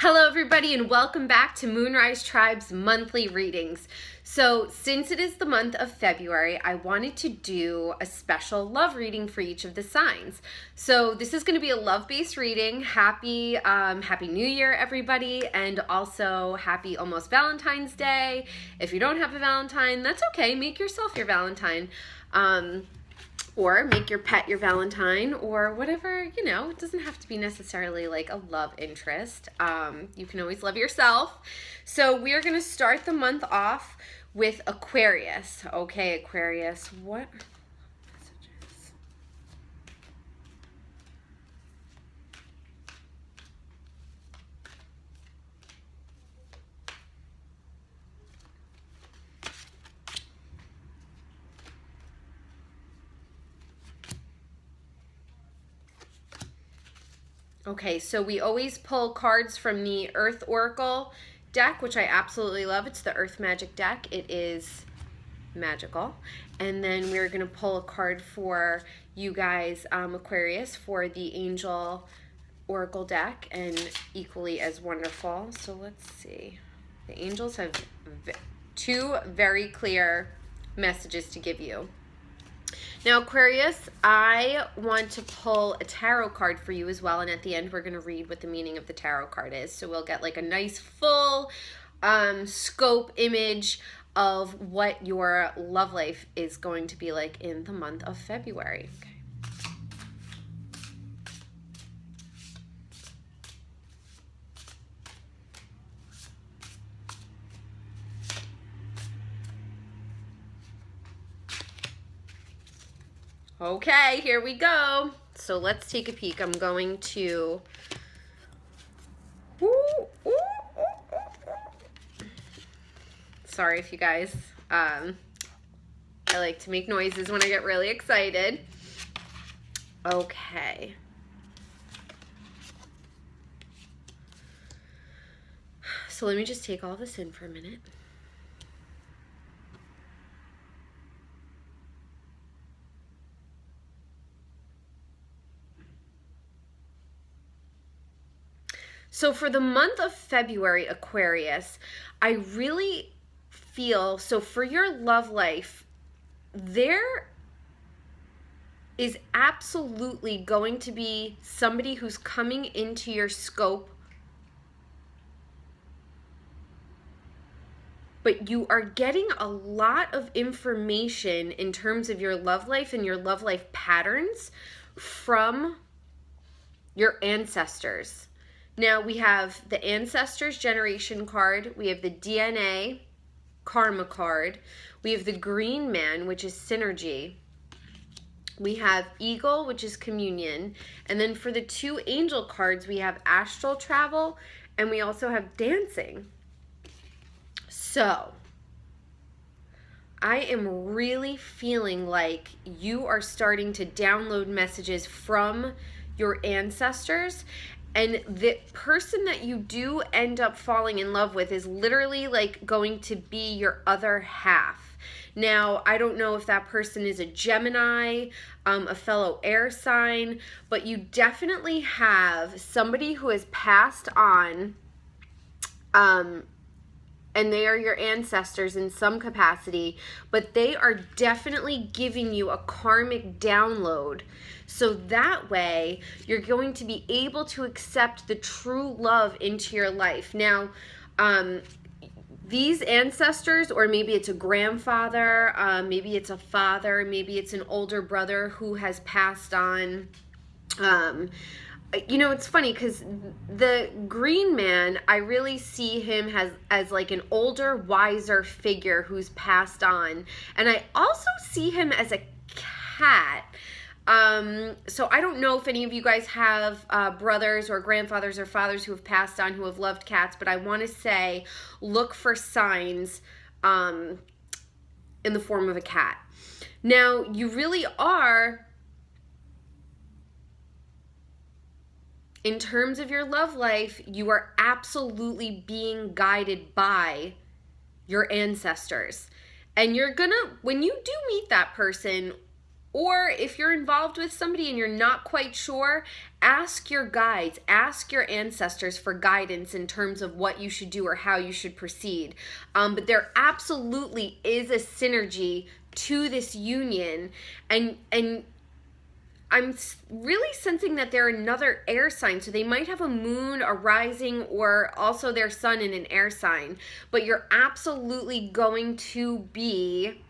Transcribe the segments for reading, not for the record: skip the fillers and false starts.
Hello everybody and welcome back to Moonrise Tribe's monthly readings. So since it is the month of February, I wanted to do a special love reading for each of the signs. So this is going to be a love-based reading. Happy New Year everybody, and also happy almost Valentine's Day. If you don't have a Valentine, that's okay. Make yourself your Valentine. Or make your pet your Valentine, or whatever, it doesn't have to be necessarily like a love interest. You can always love yourself. So we are going to start the month off with Aquarius. Okay, Aquarius, what messages? Okay, so we always pull cards from the Earth Oracle deck, which I absolutely love. It's the Earth Magic deck. It is magical. And then we're going to pull a card for you guys, Aquarius, for the Angel Oracle deck, and equally as wonderful. So let's see. The angels have two very clear messages to give you. Now, Aquarius, I want to pull a tarot card for you as well, and at the end we're going to read what the meaning of the tarot card is. So we'll get like a nice full scope image of what your love life is going to be like in the month of February. Okay. Okay, here we go. So let's take a peek. I'm going to... Sorry if you guys... I like to make noises when I get really excited. Okay. So let me just take all this in for a minute. So for the month of February, Aquarius, I really feel, so for your love life, there is absolutely going to be somebody who's coming into your scope, but you are getting a lot of information in terms of your love life and your love life patterns from your ancestors. Now, we have the Ancestors Generation card, we have the DNA Karma card, we have the Green Man, which is Synergy, we have Eagle, which is Communion, and then for the two Angel cards, we have Astral Travel, and we also have Dancing. So, I am really feeling like you are starting to download messages from your ancestors, and the person that you do end up falling in love with is literally like going to be your other half. Now, I don't know if that person is a Gemini, a fellow air sign, but you definitely have somebody who has passed on, and they are your ancestors in some capacity, but they are definitely giving you a karmic download. So that way, you're going to be able to accept the true love into your life. Now, these ancestors, or maybe it's a grandfather, maybe it's a father, maybe it's an older brother who has passed on. It's funny because the Green Man, I really see him as like an older, wiser figure who's passed on. And I also see him as a cat. So I don't know if any of you guys have brothers or grandfathers or fathers who have passed on who have loved cats, but I want to say look for signs in the form of a cat. Now, you really are, in terms of your love life, you are absolutely being guided by your ancestors. And you're gonna, when you do meet that person, Or if you're involved with somebody and you're not quite sure, ask your guides, ask your ancestors for guidance in terms of what you should do or how you should proceed. But there absolutely is a synergy to this union, and I'm really sensing that they're another air sign. So they might have a moon, a rising, or also their sun in an air sign. But you're absolutely going to be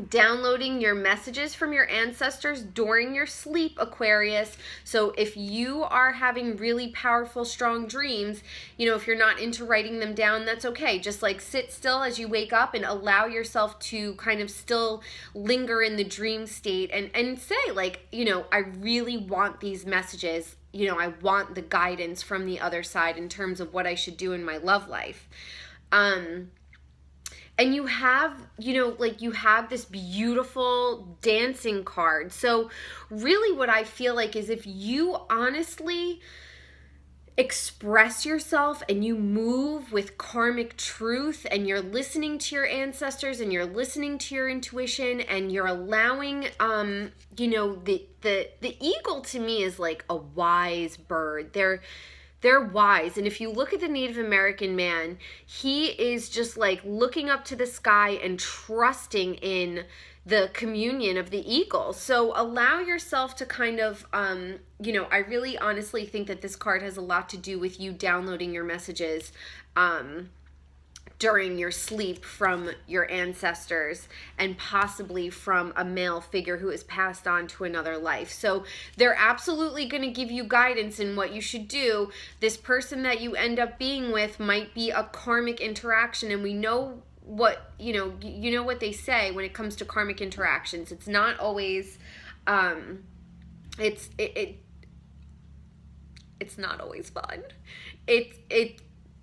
downloading your messages from your ancestors during your sleep, Aquarius. So if you are having really powerful, strong dreams, you know, if you're not into writing them down, that's okay. Just like sit still as you wake up and allow yourself to kind of still linger in the dream state and say, like, you know, I really want these messages. You know, I want the guidance from the other side in terms of what I should do in my love life. And you have, you know, like you have this beautiful dancing card. So really what I feel like is if you honestly express yourself and you move with karmic truth and you're listening to your ancestors and you're listening to your intuition and you're allowing, you know, the eagle to me is like a wise bird. They're wise. And if you look at the Native American man, he is just like looking up to the sky and trusting in the communion of the eagle. So allow yourself to kind of, you know, I really honestly think that this card has a lot to do with you downloading your messages during your sleep from your ancestors and possibly from a male figure who has passed on to another life. So they're absolutely going to give you guidance in what you should do. This person that you end up being with might be a karmic interaction, and we know what, you know what they say when it comes to karmic interactions. It's not always it's not always fun.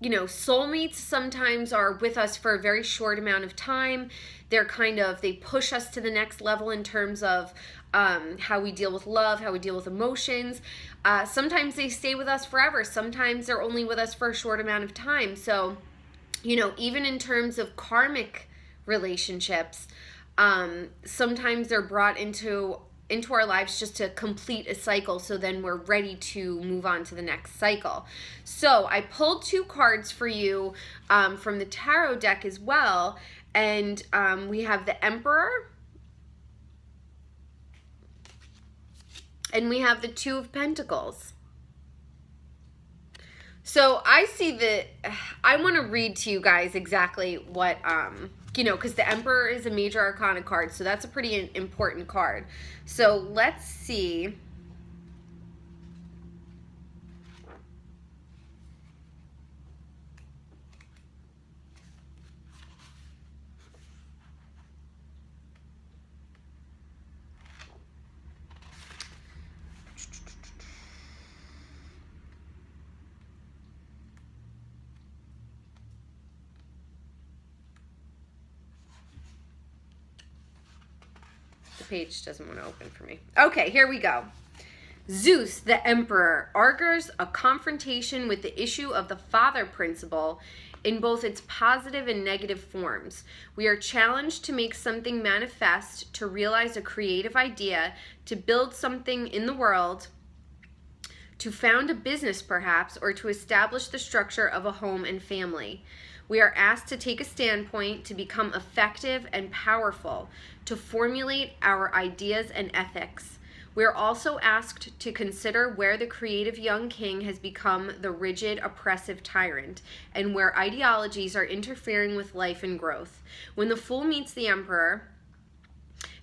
You know, soulmates sometimes are with us for a very short amount of time. They push us to the next level in terms of how we deal with love, how we deal with emotions. Sometimes they stay with us forever. Sometimes they're only with us for a short amount of time. So, you know, even in terms of karmic relationships, sometimes they're brought into our lives just to complete a cycle, so then we're ready to move on to the next cycle. So I pulled 2 cards for you from the tarot deck as well, and we have the Emperor and we have the 2 of Pentacles. So I see that I want to read to you guys exactly what you know, because the Emperor is a major arcana card, so that's a pretty important card. So let's see. Page doesn't want to open for me. Okay, here we go. Zeus, the Emperor, argues a confrontation with the issue of the father principle in both its positive and negative forms. We are challenged to make something manifest, to realize a creative idea, to build something in the world, to found a business perhaps, or to establish the structure of a home and family. We are asked to take a standpoint, to become effective and powerful, to formulate our ideas and ethics. We are also asked to consider where the creative young king has become the rigid, oppressive tyrant, and where ideologies are interfering with life and growth. When the fool meets the emperor,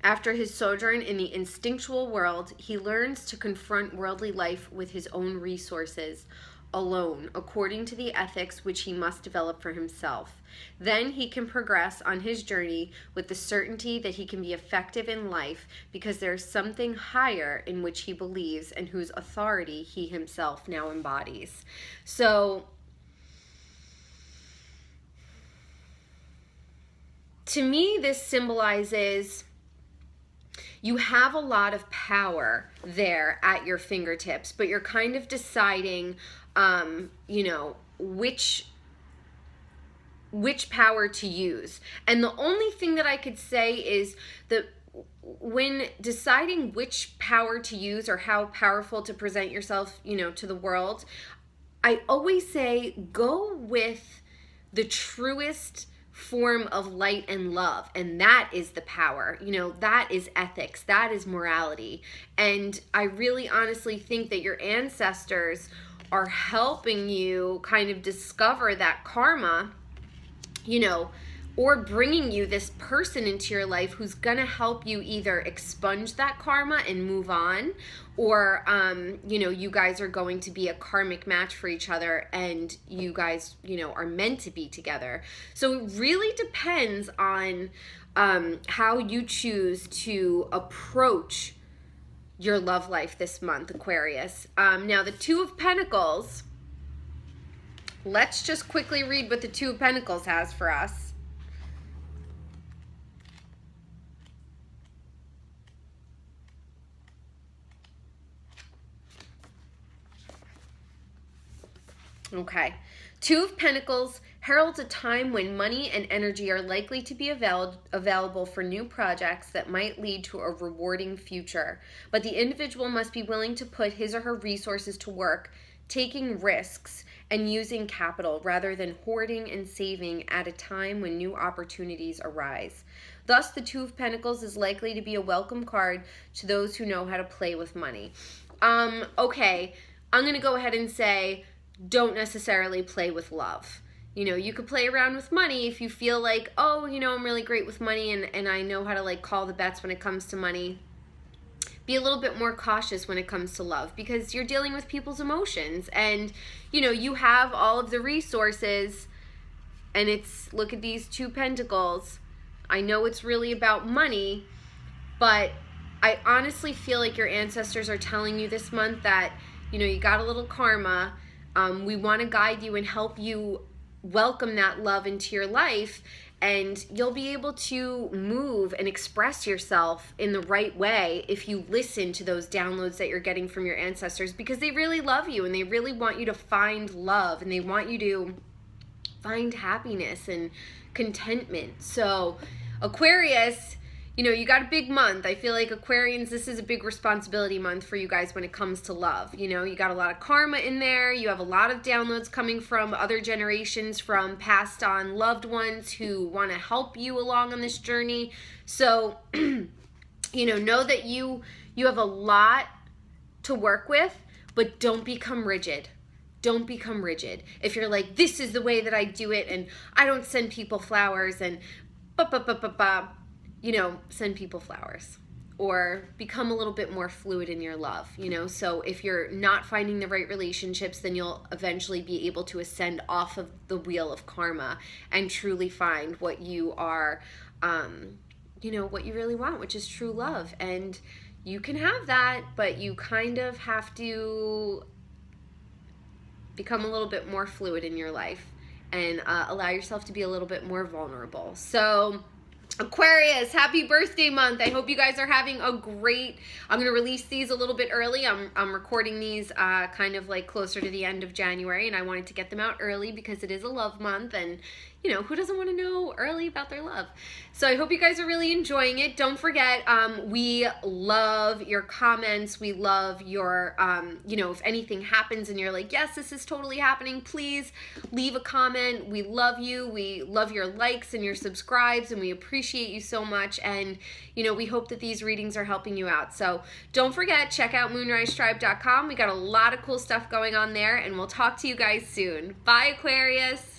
after his sojourn in the instinctual world, he learns to confront worldly life with his own resources, alone, according to the ethics which he must develop for himself. Then he can progress on his journey with the certainty that he can be effective in life because there is something higher in which he believes and whose authority he himself now embodies. So, to me, this symbolizes you have a lot of power there at your fingertips, but you're kind of deciding, you know, which power to use. And the only thing that I could say is that when deciding which power to use or how powerful to present yourself, to the world, I always say go with the truest form of light and love, and that is the power. That is ethics, that is morality. And I really honestly think that your ancestors are helping you kind of discover that karma, or bringing you this person into your life who's gonna help you either expunge that karma and move on, or you guys are going to be a karmic match for each other, and you guys are meant to be together. So it really depends on how you choose to approach your love life this month, Aquarius. Now the Two of Pentacles, let's just quickly read what the Two of Pentacles has for us. Okay. Two of Pentacles heralds a time when money and energy are likely to be available for new projects that might lead to a rewarding future. But the individual must be willing to put his or her resources to work, taking risks and using capital rather than hoarding and saving at a time when new opportunities arise. Thus, the Two of Pentacles is likely to be a welcome card to those who know how to play with money. Okay, I'm going to go ahead and say, don't necessarily play with love. You could play around with money if you feel like, oh, I'm really great with money and I know how to call the bets when it comes to money. Be a little bit more cautious when it comes to love, because you're dealing with people's emotions, and you have all of the resources, and look at these Two Pentacles. I know it's really about money, but I honestly feel like your ancestors are telling you this month that you got a little karma. We want to guide you and help you welcome that love into your life, and you'll be able to move and express yourself in the right way if you listen to those downloads that you're getting from your ancestors, because they really love you and they really want you to find love and they want you to find happiness and contentment. So Aquarius, you got a big month. I feel like Aquarians, this is a big responsibility month for you guys when it comes to love. You got a lot of karma in there. You have a lot of downloads coming from other generations, from passed on loved ones who want to help you along on this journey. So, know that you have a lot to work with, but don't become rigid. Don't become rigid. If you're like, this is the way that I do it, and I don't send people flowers, and send people flowers, or become a little bit more fluid in your love, So if you're not finding the right relationships, then you'll eventually be able to ascend off of the wheel of karma and truly find what you are, what you really want, which is true love. And you can have that, but you kind of have to become a little bit more fluid in your life and allow yourself to be a little bit more vulnerable. So Aquarius, happy birthday month. I hope you guys are having a great, I'm going to release these a little bit early. I'm recording these kind of closer to the end of January, and I wanted to get them out early because it is a love month, and who doesn't want to know early about their love? So I hope you guys are really enjoying it. Don't forget, we love your comments. We love your, if anything happens and you're like, yes, this is totally happening, please leave a comment. We love you. We love your likes and your subscribes, and we appreciate you so much. And, we hope that these readings are helping you out. So don't forget, check out moonrisetribe.com. We got a lot of cool stuff going on there, and we'll talk to you guys soon. Bye, Aquarius.